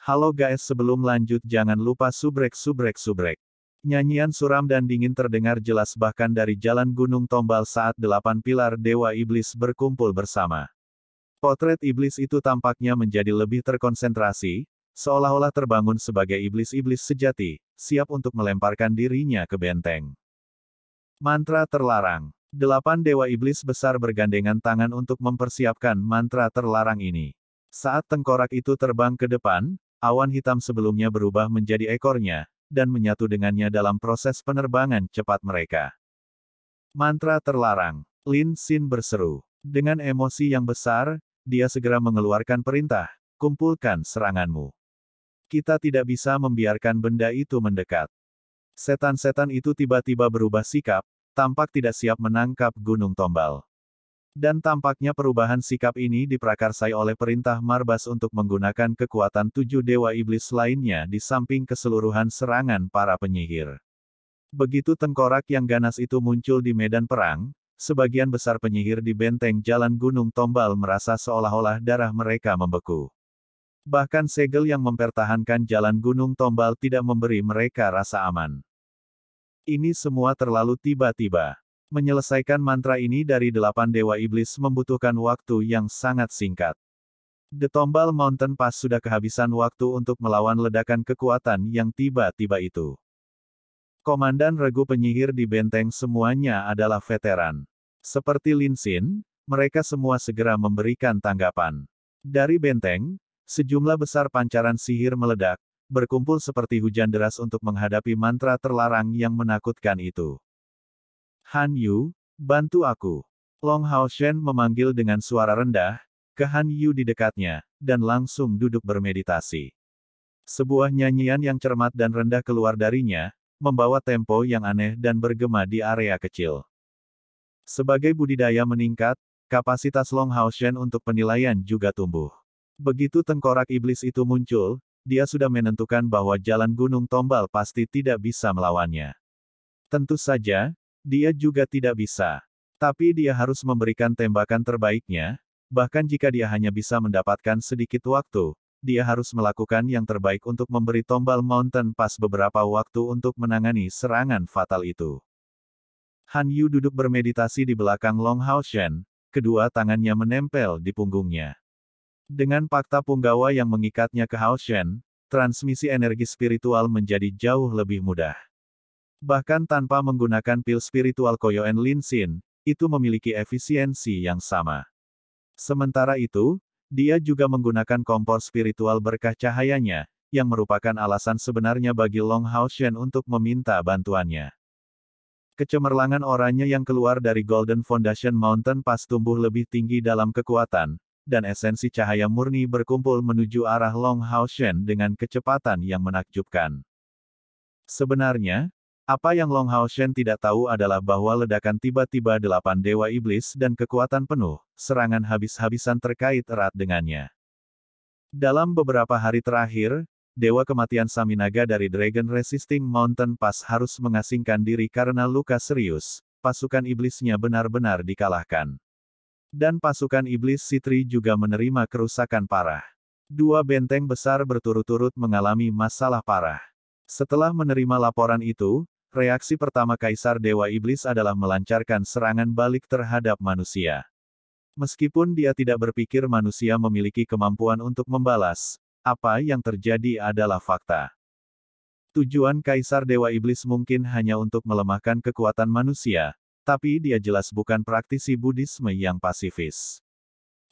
Halo guys, sebelum lanjut jangan lupa subrek. Nyanyian suram dan dingin terdengar jelas bahkan dari jalan Gunung Tombal saat 8 pilar Dewa Iblis berkumpul bersama. Potret iblis itu tampaknya menjadi lebih terkonsentrasi, seolah-olah terbangun sebagai iblis-iblis sejati, siap untuk melemparkan dirinya ke benteng. Mantra terlarang. 8 dewa iblis besar bergandengan tangan untuk mempersiapkan mantra terlarang ini. Saat tengkorak itu terbang ke depan, awan hitam sebelumnya berubah menjadi ekornya, dan menyatu dengannya dalam proses penerbangan cepat mereka. Mantra terlarang. Lin Xin berseru. Dengan emosi yang besar, dia segera mengeluarkan perintah, kumpulkan seranganmu. Kita tidak bisa membiarkan benda itu mendekat. Setan-setan itu tiba-tiba berubah sikap, tampak tidak siap menangkap Gunung Tombal. Dan tampaknya perubahan sikap ini diprakarsai oleh perintah Marbas untuk menggunakan kekuatan 7 dewa iblis lainnya di samping keseluruhan serangan para penyihir. Begitu tengkorak yang ganas itu muncul di medan perang, sebagian besar penyihir di benteng jalan Gunung Tombal merasa seolah-olah darah mereka membeku. Bahkan segel yang mempertahankan jalan Gunung Tombal tidak memberi mereka rasa aman. Ini semua terlalu tiba-tiba. Menyelesaikan mantra ini dari 8 dewa iblis membutuhkan waktu yang sangat singkat. The Tombal Mountain Pass sudah kehabisan waktu untuk melawan ledakan kekuatan yang tiba-tiba itu. Komandan regu penyihir di benteng semuanya adalah veteran. Seperti Lin Xin, mereka semua segera memberikan tanggapan. Dari benteng, sejumlah besar pancaran sihir meledak, berkumpul seperti hujan deras untuk menghadapi mantra terlarang yang menakutkan itu. Han Yu, bantu aku. Long Hao Shen memanggil dengan suara rendah, ke Han Yu di dekatnya, dan langsung duduk bermeditasi. Sebuah nyanyian yang cermat dan rendah keluar darinya, membawa tempo yang aneh dan bergema di area kecil. Sebagai budidaya meningkat, kapasitas Long Hao Shen untuk penilaian juga tumbuh. Begitu tengkorak iblis itu muncul, dia sudah menentukan bahwa jalan Gunung Tombal pasti tidak bisa melawannya. Tentu saja, dia juga tidak bisa. Tapi dia harus memberikan tembakan terbaiknya, bahkan jika dia hanya bisa mendapatkan sedikit waktu, dia harus melakukan yang terbaik untuk memberi Tombal Mountain Pass beberapa waktu untuk menangani serangan fatal itu. Han Yu duduk bermeditasi di belakang Long Hao Shen, kedua tangannya menempel di punggungnya. Dengan fakta punggawa yang mengikatnya ke Hao Shen, transmisi energi spiritual menjadi jauh lebih mudah. Bahkan tanpa menggunakan pil spiritual Koyoen Lin Xin, itu memiliki efisiensi yang sama. Sementara itu, dia juga menggunakan kompor spiritual berkah cahayanya, yang merupakan alasan sebenarnya bagi Long Hao Shen untuk meminta bantuannya. Kecemerlangan oranye yang keluar dari Golden Foundation Mountain Pass tumbuh lebih tinggi dalam kekuatan, dan esensi cahaya murni berkumpul menuju arah Long Hao Shen dengan kecepatan yang menakjubkan. Sebenarnya, apa yang Long Hao Shen tidak tahu adalah bahwa ledakan tiba-tiba 8 dewa iblis dan kekuatan penuh, serangan habis-habisan terkait erat dengannya. Dalam beberapa hari terakhir, Dewa Kematian Saminaga dari Dragon Resisting Mountain Pass harus mengasingkan diri karena luka serius, pasukan iblisnya benar-benar dikalahkan. Dan pasukan iblis Sitri juga menerima kerusakan parah. 2 benteng besar berturut-turut mengalami masalah parah. Setelah menerima laporan itu, reaksi pertama Kaisar Dewa Iblis adalah melancarkan serangan balik terhadap manusia. Meskipun dia tidak berpikir manusia memiliki kemampuan untuk membalas, apa yang terjadi adalah fakta. Tujuan Kaisar Dewa Iblis mungkin hanya untuk melemahkan kekuatan manusia, tapi dia jelas bukan praktisi Buddhisme yang pasifis.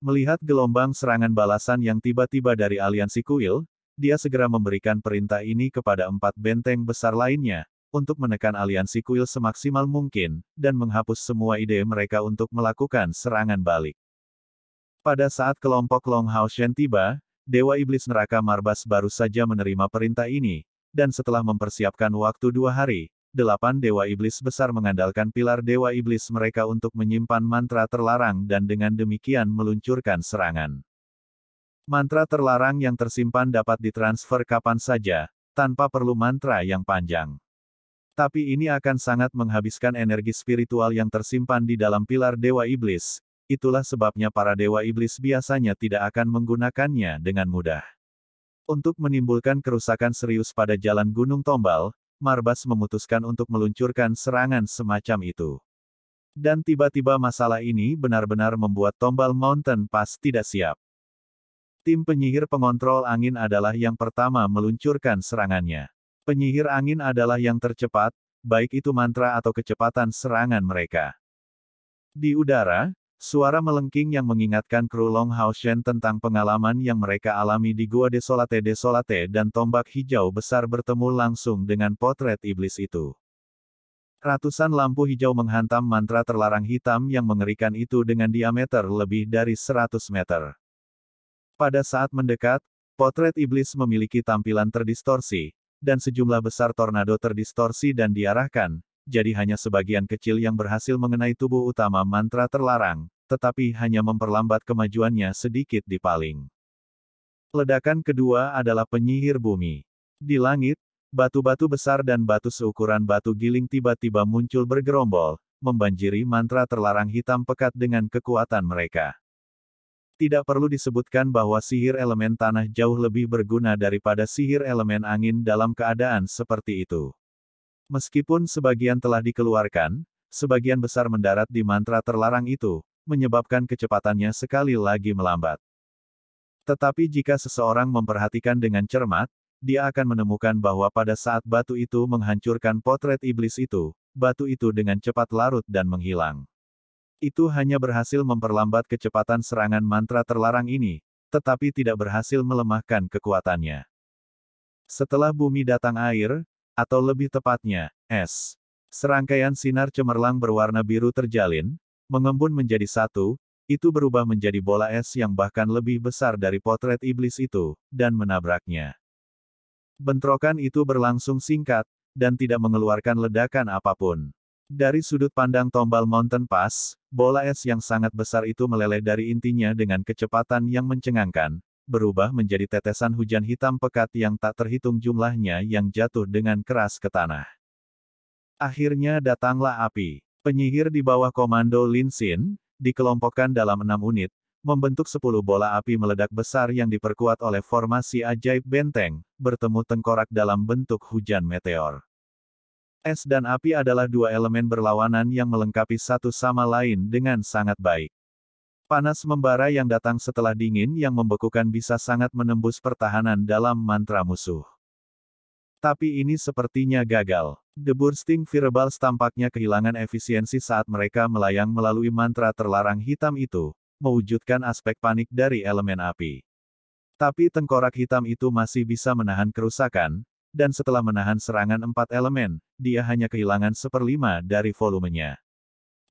Melihat gelombang serangan balasan yang tiba-tiba dari aliansi kuil, dia segera memberikan perintah ini kepada 4 benteng besar lainnya, untuk menekan aliansi kuil semaksimal mungkin, dan menghapus semua ide mereka untuk melakukan serangan balik. Pada saat kelompok Long Hao Shen tiba, Dewa Iblis Neraka Marbas baru saja menerima perintah ini, dan setelah mempersiapkan waktu 2 hari, 8 dewa iblis besar mengandalkan pilar dewa iblis mereka untuk menyimpan mantra terlarang dan dengan demikian meluncurkan serangan. Mantra terlarang yang tersimpan dapat ditransfer kapan saja, tanpa perlu mantra yang panjang. Tapi ini akan sangat menghabiskan energi spiritual yang tersimpan di dalam pilar dewa iblis, itulah sebabnya para dewa iblis biasanya tidak akan menggunakannya dengan mudah. Untuk menimbulkan kerusakan serius pada jalan Gunung Tombal, Marbas memutuskan untuk meluncurkan serangan semacam itu. Dan tiba-tiba masalah ini benar-benar membuat Tombal Mountain Pass tidak siap. Tim penyihir pengontrol angin adalah yang pertama meluncurkan serangannya. Penyihir angin adalah yang tercepat, baik itu mantra atau kecepatan serangan mereka. Di udara, suara melengking yang mengingatkan kru Longhao-shen tentang pengalaman yang mereka alami di Gua Desolate dan tombak hijau besar bertemu langsung dengan potret iblis itu. Ratusan lampu hijau menghantam mantra terlarang hitam yang mengerikan itu dengan diameter lebih dari 100 meter. Pada saat mendekat, potret iblis memiliki tampilan terdistorsi, dan sejumlah besar tornado terdistorsi dan diarahkan, jadi hanya sebagian kecil yang berhasil mengenai tubuh utama mantra terlarang, tetapi hanya memperlambat kemajuannya sedikit di paling. Ledakan kedua adalah penyihir bumi. Di langit, batu-batu besar dan batu seukuran batu giling tiba-tiba muncul bergerombol, membanjiri mantra terlarang hitam pekat dengan kekuatan mereka. Tidak perlu disebutkan bahwa sihir elemen tanah jauh lebih berguna daripada sihir elemen angin dalam keadaan seperti itu. Meskipun sebagian telah dikeluarkan, sebagian besar mendarat di mantra terlarang itu, menyebabkan kecepatannya sekali lagi melambat. Tetapi jika seseorang memperhatikan dengan cermat, dia akan menemukan bahwa pada saat batu itu menghancurkan potret iblis itu, batu itu dengan cepat larut dan menghilang. Itu hanya berhasil memperlambat kecepatan serangan mantra terlarang ini, tetapi tidak berhasil melemahkan kekuatannya. Setelah bumi datang air, atau lebih tepatnya, es. Serangkaian sinar cemerlang berwarna biru terjalin, mengembun menjadi satu, itu berubah menjadi bola es yang bahkan lebih besar dari potret iblis itu, dan menabraknya. Bentrokan itu berlangsung singkat, dan tidak mengeluarkan ledakan apapun. Dari sudut pandang Tombal Mountain Pass, bola es yang sangat besar itu meleleh dari intinya dengan kecepatan yang mencengangkan, berubah menjadi tetesan hujan hitam pekat yang tak terhitung jumlahnya yang jatuh dengan keras ke tanah. Akhirnya datanglah api. Penyihir di bawah komando Lin Xin, dikelompokkan dalam 6 unit, membentuk 10 bola api meledak besar yang diperkuat oleh formasi ajaib benteng, bertemu tengkorak dalam bentuk hujan meteor. Es dan api adalah dua elemen berlawanan yang melengkapi satu sama lain dengan sangat baik. Panas membara yang datang setelah dingin yang membekukan bisa sangat menembus pertahanan dalam mantra musuh. Tapi ini sepertinya gagal. The Bursting Fireballs tampaknya kehilangan efisiensi saat mereka melayang melalui mantra terlarang hitam itu, mewujudkan aspek panik dari elemen api. Tapi tengkorak hitam itu masih bisa menahan kerusakan, dan setelah menahan serangan 4 elemen, dia hanya kehilangan 1/5 dari volumenya.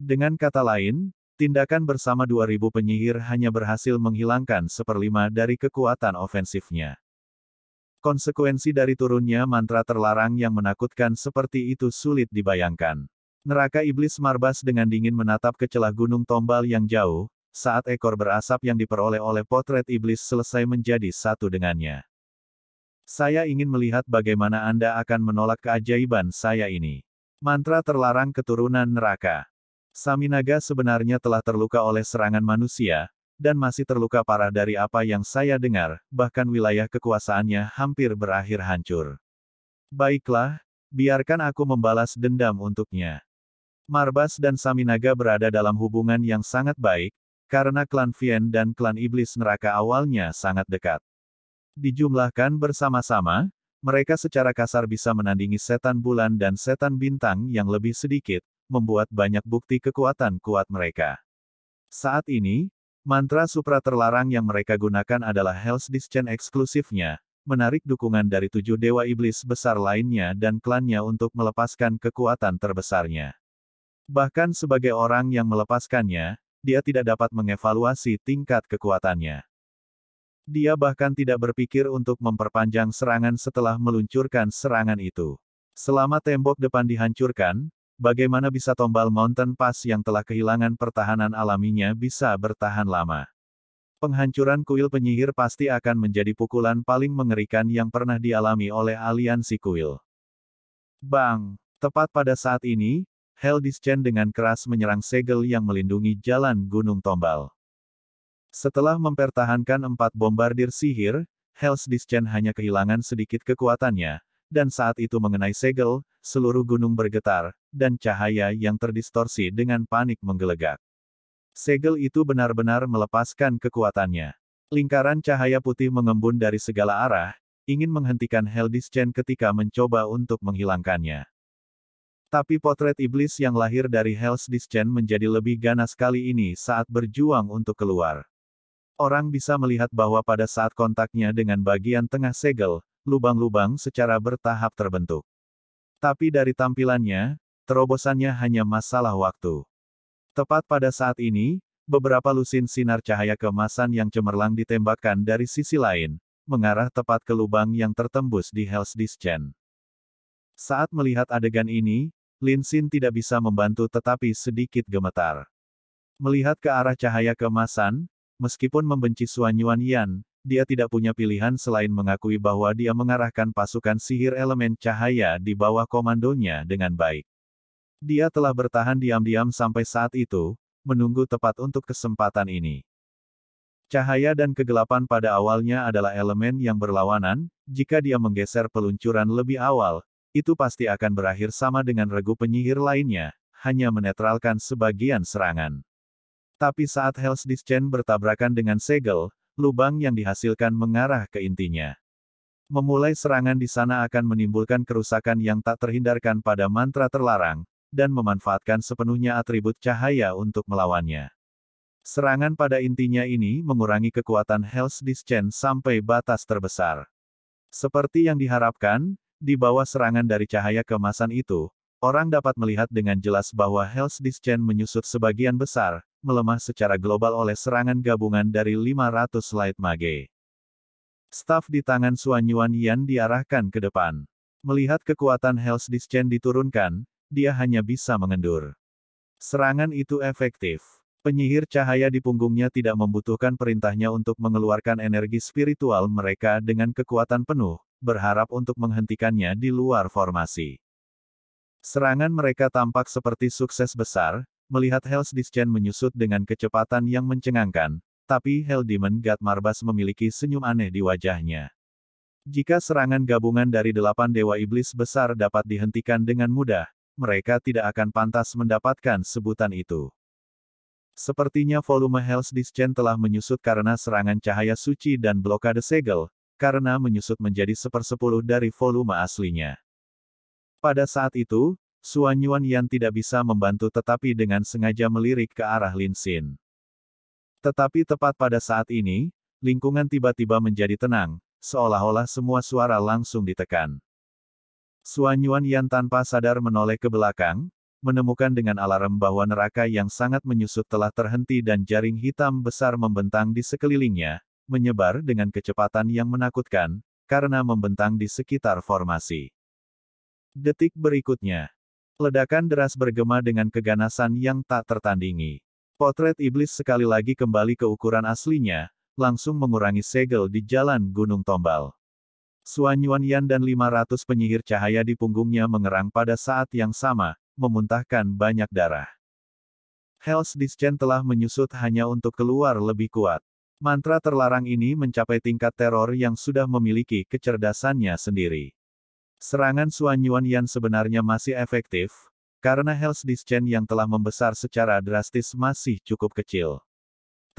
Dengan kata lain, tindakan bersama 2000 penyihir hanya berhasil menghilangkan 1/5 dari kekuatan ofensifnya. Konsekuensi dari turunnya mantra terlarang yang menakutkan seperti itu sulit dibayangkan. Neraka iblis Marbas dengan dingin menatap ke celah gunung tombal yang jauh, saat ekor berasap yang diperoleh oleh potret iblis selesai menjadi satu dengannya. Saya ingin melihat bagaimana Anda akan menolak keajaiban saya ini. Mantra terlarang keturunan neraka. Saminaga sebenarnya telah terluka oleh serangan manusia, dan masih terluka parah dari apa yang saya dengar, bahkan wilayah kekuasaannya hampir berakhir hancur. Baiklah, biarkan aku membalas dendam untuknya. Marbas dan Saminaga berada dalam hubungan yang sangat baik, karena klan Vien dan klan iblis neraka awalnya sangat dekat. Dijumlahkan bersama-sama, mereka secara kasar bisa menandingi setan bulan dan setan bintang yang lebih sedikit, membuat banyak bukti kekuatan kuat mereka. Saat ini, mantra supra terlarang yang mereka gunakan adalah Hell's Discharge eksklusifnya, menarik dukungan dari 7 dewa iblis besar lainnya dan klannya untuk melepaskan kekuatan terbesarnya. Bahkan sebagai orang yang melepaskannya, dia tidak dapat mengevaluasi tingkat kekuatannya. Dia bahkan tidak berpikir untuk memperpanjang serangan setelah meluncurkan serangan itu. Selama tembok depan dihancurkan, bagaimana bisa Tombal Mountain Pass yang telah kehilangan pertahanan alaminya bisa bertahan lama? Penghancuran kuil penyihir pasti akan menjadi pukulan paling mengerikan yang pernah dialami oleh aliansi kuil. Bang! Tepat pada saat ini, Hell Discharge dengan keras menyerang segel yang melindungi jalan Gunung Tombal. Setelah mempertahankan 4 bombardir sihir, Hell's Descent hanya kehilangan sedikit kekuatannya, dan saat itu mengenai segel, seluruh gunung bergetar, dan cahaya yang terdistorsi dengan panik menggelegak. Segel itu benar-benar melepaskan kekuatannya. Lingkaran cahaya putih mengembun dari segala arah, ingin menghentikan Hell's Descent ketika mencoba untuk menghilangkannya. Tapi potret iblis yang lahir dari Hell's Descent menjadi lebih ganas kali ini saat berjuang untuk keluar. Orang bisa melihat bahwa pada saat kontaknya dengan bagian tengah segel, lubang-lubang secara bertahap terbentuk. Tapi dari tampilannya, terobosannya hanya masalah waktu. Tepat pada saat ini, beberapa lusin sinar cahaya keemasan yang cemerlang ditembakkan dari sisi lain, mengarah tepat ke lubang yang tertembus di Hell's Descent. Saat melihat adegan ini, Lin Xin tidak bisa membantu tetapi sedikit gemetar. Melihat ke arah cahaya keemasan, meskipun membenci Xuan Yuan, dia tidak punya pilihan selain mengakui bahwa dia mengarahkan pasukan sihir elemen cahaya di bawah komandonya dengan baik. Dia telah bertahan diam-diam sampai saat itu, menunggu tepat untuk kesempatan ini. Cahaya dan kegelapan pada awalnya adalah elemen yang berlawanan, jika dia menggeser peluncuran lebih awal, itu pasti akan berakhir sama dengan regu penyihir lainnya, hanya menetralkan sebagian serangan. Tapi saat Hell's Descent bertabrakan dengan segel, lubang yang dihasilkan mengarah ke intinya. Memulai serangan di sana akan menimbulkan kerusakan yang tak terhindarkan pada mantra terlarang, dan memanfaatkan sepenuhnya atribut cahaya untuk melawannya. Serangan pada intinya ini mengurangi kekuatan Hell's Descent sampai batas terbesar. Seperti yang diharapkan, di bawah serangan dari cahaya keemasan itu, orang dapat melihat dengan jelas bahwa Hell's Descent menyusut sebagian besar, melemah secara global oleh serangan gabungan dari 500 Light Mage. Staf di tangan Xuan Yuan diarahkan ke depan. Melihat kekuatan Hell's Descent diturunkan, dia hanya bisa mengendur. Serangan itu efektif. Penyihir cahaya di punggungnya tidak membutuhkan perintahnya untuk mengeluarkan energi spiritual mereka dengan kekuatan penuh, berharap untuk menghentikannya di luar formasi. Serangan mereka tampak seperti sukses besar, melihat Hell's Descent menyusut dengan kecepatan yang mencengangkan, tapi Hell Demon God Marbas memiliki senyum aneh di wajahnya. Jika serangan gabungan dari 8 dewa iblis besar dapat dihentikan dengan mudah, mereka tidak akan pantas mendapatkan sebutan itu. Sepertinya volume Hell's Descent telah menyusut karena serangan cahaya suci dan blokade segel, karena menyusut menjadi 1/10 dari volume aslinya. Pada saat itu, Xuan Yuan tidak bisa membantu tetapi dengan sengaja melirik ke arah Lin Xin. Tetapi tepat pada saat ini, lingkungan tiba-tiba menjadi tenang, seolah-olah semua suara langsung ditekan. Xuan Yuan tanpa sadar menoleh ke belakang, menemukan dengan alarm bahwa neraka yang sangat menyusut telah terhenti dan jaring hitam besar membentang di sekelilingnya, menyebar dengan kecepatan yang menakutkan, karena membentang di sekitar formasi. Detik berikutnya, ledakan deras bergema dengan keganasan yang tak tertandingi. Potret iblis sekali lagi kembali ke ukuran aslinya, langsung mengurangi segel di jalan Gunung Tombal. Xuan Yuan dan 500 penyihir cahaya di punggungnya mengerang pada saat yang sama, memuntahkan banyak darah. Hell's Descent telah menyusut hanya untuk keluar lebih kuat. Mantra terlarang ini mencapai tingkat teror yang sudah memiliki kecerdasannya sendiri. Serangan Xuan Yuan sebenarnya masih efektif, karena Hell's Descent yang telah membesar secara drastis masih cukup kecil.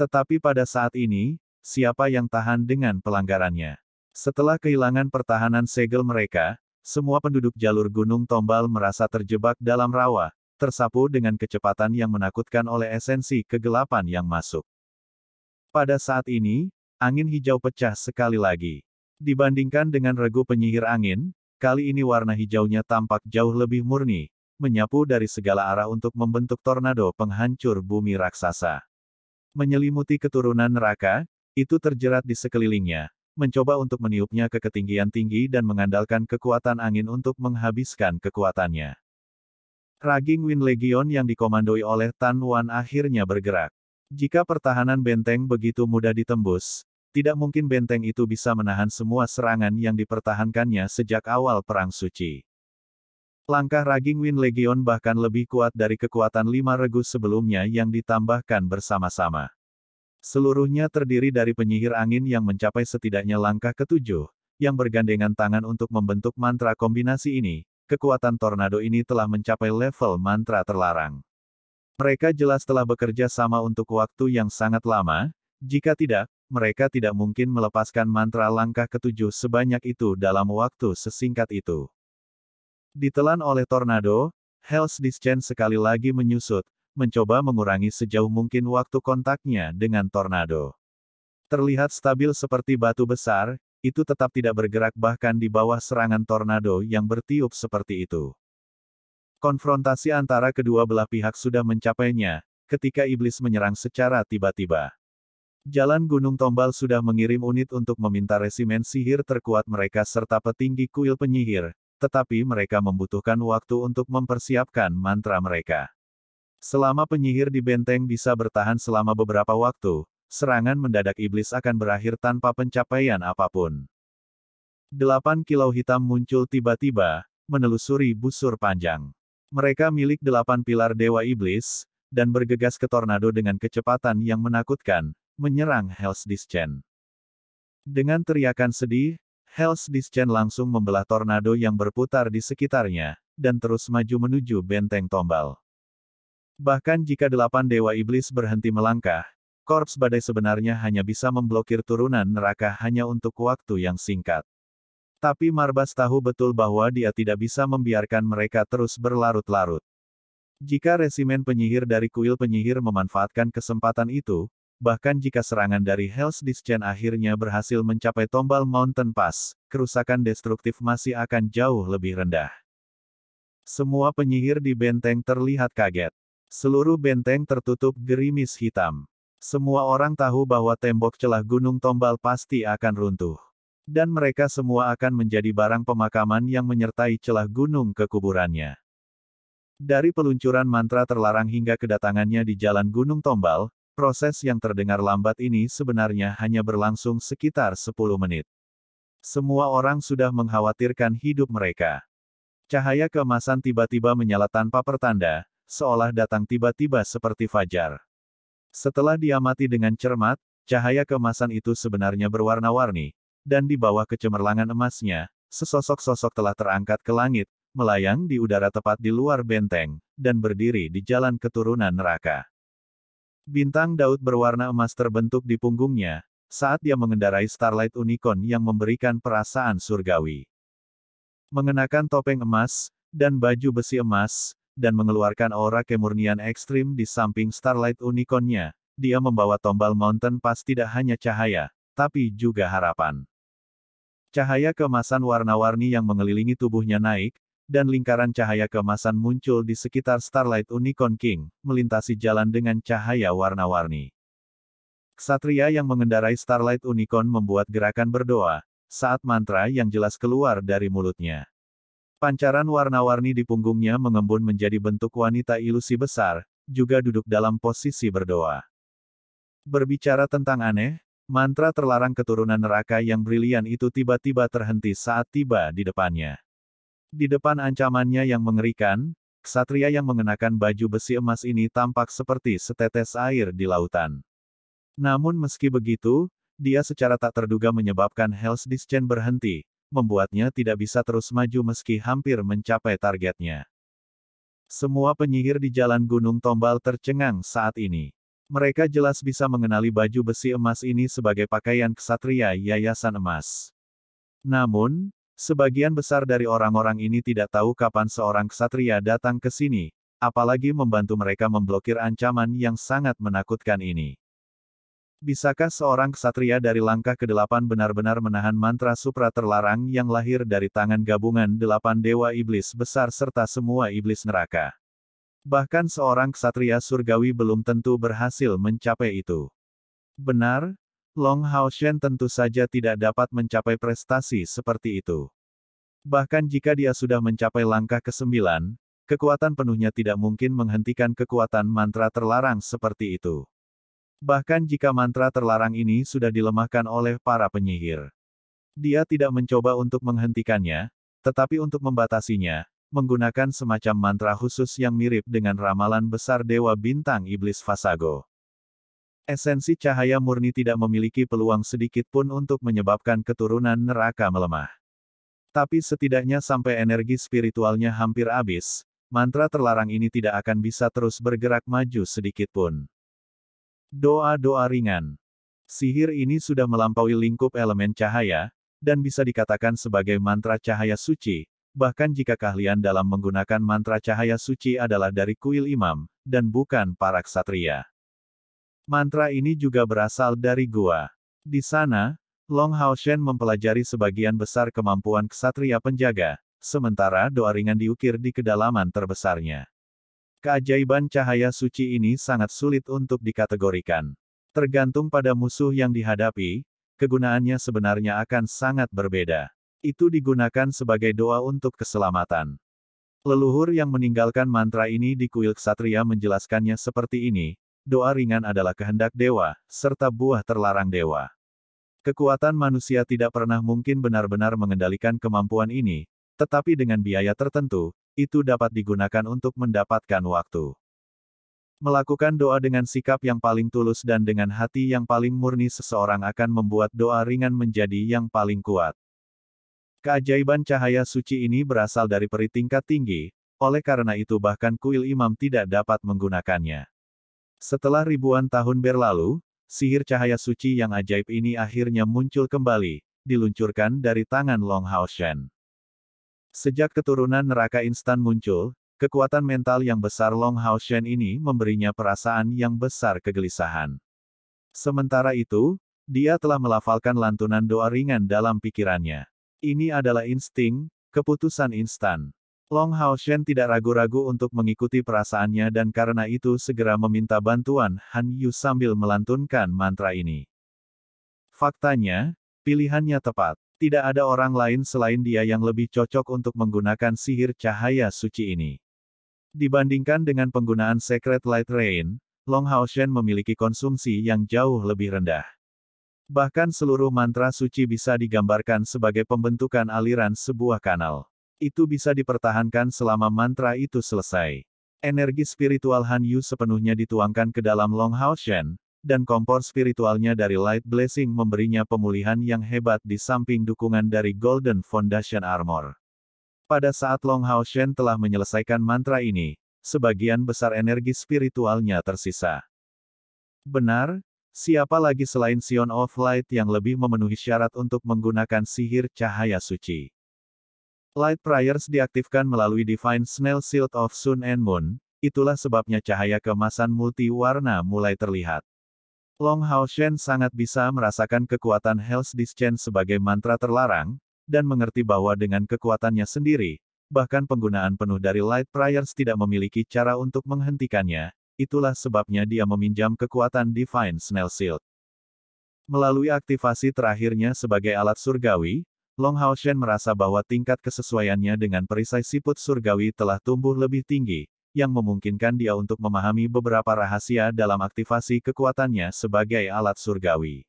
Tetapi pada saat ini, siapa yang tahan dengan pelanggarannya? Setelah kehilangan pertahanan segel mereka, semua penduduk jalur Gunung Tombal merasa terjebak dalam rawa, tersapu dengan kecepatan yang menakutkan oleh esensi kegelapan yang masuk. Pada saat ini, angin hijau pecah sekali lagi. Dibandingkan dengan regu penyihir angin, kali ini warna hijaunya tampak jauh lebih murni, menyapu dari segala arah untuk membentuk tornado penghancur bumi raksasa. Menyelimuti keturunan neraka, itu terjerat di sekelilingnya, mencoba untuk meniupnya ke ketinggian tinggi dan mengandalkan kekuatan angin untuk menghabiskan kekuatannya. Raging Wind Legion yang dikomandoi oleh Tan Wan akhirnya bergerak. Jika pertahanan benteng begitu mudah ditembus, tidak mungkin benteng itu bisa menahan semua serangan yang dipertahankannya sejak awal Perang Suci. Langkah Raging Wind Legion bahkan lebih kuat dari kekuatan 5 regu sebelumnya yang ditambahkan bersama-sama. Seluruhnya terdiri dari penyihir angin yang mencapai setidaknya langkah ketujuh, yang bergandengan tangan untuk membentuk mantra kombinasi ini. Kekuatan tornado ini telah mencapai level mantra terlarang. Mereka jelas telah bekerja sama untuk waktu yang sangat lama, jika tidak, mereka tidak mungkin melepaskan mantra langkah ketujuh sebanyak itu dalam waktu sesingkat itu. Ditelan oleh tornado, Hell's Descent sekali lagi menyusut, mencoba mengurangi sejauh mungkin waktu kontaknya dengan tornado. Terlihat stabil seperti batu besar, itu tetap tidak bergerak bahkan di bawah serangan tornado yang bertiup seperti itu. Konfrontasi antara kedua belah pihak sudah mencapainya, ketika iblis menyerang secara tiba-tiba. Jalan Gunung Tombal sudah mengirim unit untuk meminta resimen sihir terkuat mereka serta petinggi kuil penyihir, tetapi mereka membutuhkan waktu untuk mempersiapkan mantra mereka. Selama penyihir di benteng bisa bertahan selama beberapa waktu, serangan mendadak iblis akan berakhir tanpa pencapaian apapun. 8 kilau hitam muncul tiba-tiba, menelusuri busur panjang. Mereka milik 8 pilar Dewa Iblis, dan bergegas ke tornado dengan kecepatan yang menakutkan, menyerang Hell's Descent. Dengan teriakan sedih, Hell's Descent langsung membelah tornado yang berputar di sekitarnya, dan terus maju menuju benteng tombal. Bahkan jika 8 Dewa Iblis berhenti melangkah, korps badai sebenarnya hanya bisa memblokir turunan neraka hanya untuk waktu yang singkat. Tapi Marbas tahu betul bahwa dia tidak bisa membiarkan mereka terus berlarut-larut. Jika resimen penyihir dari kuil penyihir memanfaatkan kesempatan itu, bahkan jika serangan dari Hell's Descent akhirnya berhasil mencapai tombal Mountain Pass, kerusakan destruktif masih akan jauh lebih rendah. Semua penyihir di benteng terlihat kaget. Seluruh benteng tertutup gerimis hitam. Semua orang tahu bahwa tembok celah Gunung Tombal pasti akan runtuh. Dan mereka semua akan menjadi barang pemakaman yang menyertai celah gunung ke kuburannya. Dari peluncuran mantra terlarang hingga kedatangannya di jalan Gunung Tombal, proses yang terdengar lambat ini sebenarnya hanya berlangsung sekitar 10 menit. Semua orang sudah mengkhawatirkan hidup mereka. Cahaya keemasan tiba-tiba menyala tanpa pertanda, seolah datang tiba-tiba seperti fajar. Setelah diamati dengan cermat, cahaya keemasan itu sebenarnya berwarna-warni, dan di bawah kecemerlangan emasnya, sesosok sosok telah terangkat ke langit, melayang di udara tepat di luar benteng, dan berdiri di jalan keturunan neraka. Bintang Daud berwarna emas terbentuk di punggungnya, saat dia mengendarai Starlight Unicorn yang memberikan perasaan surgawi. Mengenakan topeng emas, dan baju besi emas, dan mengeluarkan aura kemurnian ekstrim di samping Starlight Unicorn-nya, dia membawa tombal Mountain Pass tidak hanya cahaya, tapi juga harapan. Cahaya keemasan warna-warni yang mengelilingi tubuhnya naik, dan lingkaran cahaya keemasan muncul di sekitar Starlight Unicorn King, melintasi jalan dengan cahaya warna-warni. Ksatria yang mengendarai Starlight Unicorn membuat gerakan berdoa, saat mantra yang jelas keluar dari mulutnya. Pancaran warna-warni di punggungnya mengembun menjadi bentuk wanita ilusi besar, juga duduk dalam posisi berdoa. Berbicara tentang aneh, mantra terlarang keturunan neraka yang brilian itu tiba-tiba terhenti saat tiba di depannya. Di depan ancamannya yang mengerikan, ksatria yang mengenakan baju besi emas ini tampak seperti setetes air di lautan. Namun meski begitu, dia secara tak terduga menyebabkan Hell's Descent berhenti, membuatnya tidak bisa terus maju meski hampir mencapai targetnya. Semua penyihir di jalan Gunung Tombal tercengang saat ini. Mereka jelas bisa mengenali baju besi emas ini sebagai pakaian ksatria Yayasan Emas. Namun, sebagian besar dari orang-orang ini tidak tahu kapan seorang ksatria datang ke sini, apalagi membantu mereka memblokir ancaman yang sangat menakutkan ini. Bisakah seorang ksatria dari langkah ke-8 benar-benar menahan mantra supra terlarang yang lahir dari tangan gabungan 8 dewa iblis besar serta semua iblis neraka? Bahkan seorang ksatria surgawi belum tentu berhasil mencapai itu. Benar, Long Hao Shen tentu saja tidak dapat mencapai prestasi seperti itu. Bahkan jika dia sudah mencapai langkah ke-9, kekuatan penuhnya tidak mungkin menghentikan kekuatan mantra terlarang seperti itu. Bahkan jika mantra terlarang ini sudah dilemahkan oleh para penyihir. Dia tidak mencoba untuk menghentikannya, tetapi untuk membatasinya, menggunakan semacam mantra khusus yang mirip dengan ramalan besar Dewa Bintang Iblis Vasago. Esensi cahaya murni tidak memiliki peluang sedikit pun untuk menyebabkan keturunan neraka melemah. Tapi setidaknya sampai energi spiritualnya hampir habis, mantra terlarang ini tidak akan bisa terus bergerak maju sedikit pun. Doa-doa ringan. Sihir ini sudah melampaui lingkup elemen cahaya, dan bisa dikatakan sebagai mantra cahaya suci, bahkan jika keahlian dalam menggunakan mantra cahaya suci adalah dari kuil imam, dan bukan para ksatria. Mantra ini juga berasal dari gua. Di sana, Long Hao Shen mempelajari sebagian besar kemampuan ksatria penjaga, sementara doa ringan diukir di kedalaman terbesarnya. Keajaiban cahaya suci ini sangat sulit untuk dikategorikan. Tergantung pada musuh yang dihadapi, kegunaannya sebenarnya akan sangat berbeda. Itu digunakan sebagai doa untuk keselamatan. Leluhur yang meninggalkan mantra ini di kuil ksatria menjelaskannya seperti ini, doa ringan adalah kehendak dewa, serta buah terlarang dewa. Kekuatan manusia tidak pernah mungkin benar-benar mengendalikan kemampuan ini, tetapi dengan biaya tertentu, itu dapat digunakan untuk mendapatkan waktu. Melakukan doa dengan sikap yang paling tulus dan dengan hati yang paling murni seseorang akan membuat doa ringan menjadi yang paling kuat. Keajaiban cahaya suci ini berasal dari peri tingkat tinggi, oleh karena itu bahkan kuil imam tidak dapat menggunakannya. Setelah ribuan tahun berlalu, sihir cahaya suci yang ajaib ini akhirnya muncul kembali, diluncurkan dari tangan Long Hao Shen. Sejak keturunan neraka instan muncul, kekuatan mental yang besar Long Hao Shen ini memberinya perasaan yang besar kegelisahan. Sementara itu, dia telah melafalkan lantunan doa ringan dalam pikirannya. Ini adalah insting, keputusan instan. Long Hao Shen tidak ragu-ragu untuk mengikuti perasaannya dan karena itu segera meminta bantuan Han Yu sambil melantunkan mantra ini. Faktanya, pilihannya tepat. Tidak ada orang lain selain dia yang lebih cocok untuk menggunakan sihir cahaya suci ini. Dibandingkan dengan penggunaan Secret Light Rain, Long Hao Shen memiliki konsumsi yang jauh lebih rendah. Bahkan seluruh mantra suci bisa digambarkan sebagai pembentukan aliran sebuah kanal. Itu bisa dipertahankan selama mantra itu selesai. Energi spiritual Han Yu sepenuhnya dituangkan ke dalam Long Hao Shen, dan kompor spiritualnya dari Light Blessing memberinya pemulihan yang hebat di samping dukungan dari Golden Foundation Armor. Pada saat Long Hao Shen telah menyelesaikan mantra ini, sebagian besar energi spiritualnya tersisa. Benar, siapa lagi selain Sion of Light yang lebih memenuhi syarat untuk menggunakan sihir cahaya suci? Light Prayers diaktifkan melalui Divine Snail Shield of Sun and Moon, itulah sebabnya cahaya keemasan multi-warna mulai terlihat. Long Hao Shen sangat bisa merasakan kekuatan Hell's Discharge sebagai mantra terlarang, dan mengerti bahwa dengan kekuatannya sendiri, bahkan penggunaan penuh dari Light Prayers tidak memiliki cara untuk menghentikannya, itulah sebabnya dia meminjam kekuatan Divine Snail Shield. Melalui aktivasi terakhirnya sebagai alat surgawi, Long Hao Shen merasa bahwa tingkat kesesuaiannya dengan perisai siput surgawi telah tumbuh lebih tinggi, yang memungkinkan dia untuk memahami beberapa rahasia dalam aktivasi kekuatannya sebagai alat surgawi.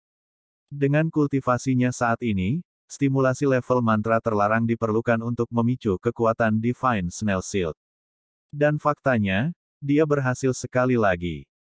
Dengan kultivasinya saat ini, stimulasi level mantra terlarang diperlukan untuk memicu kekuatan Divine Snail Shield. Dan faktanya, dia berhasil sekali lagi.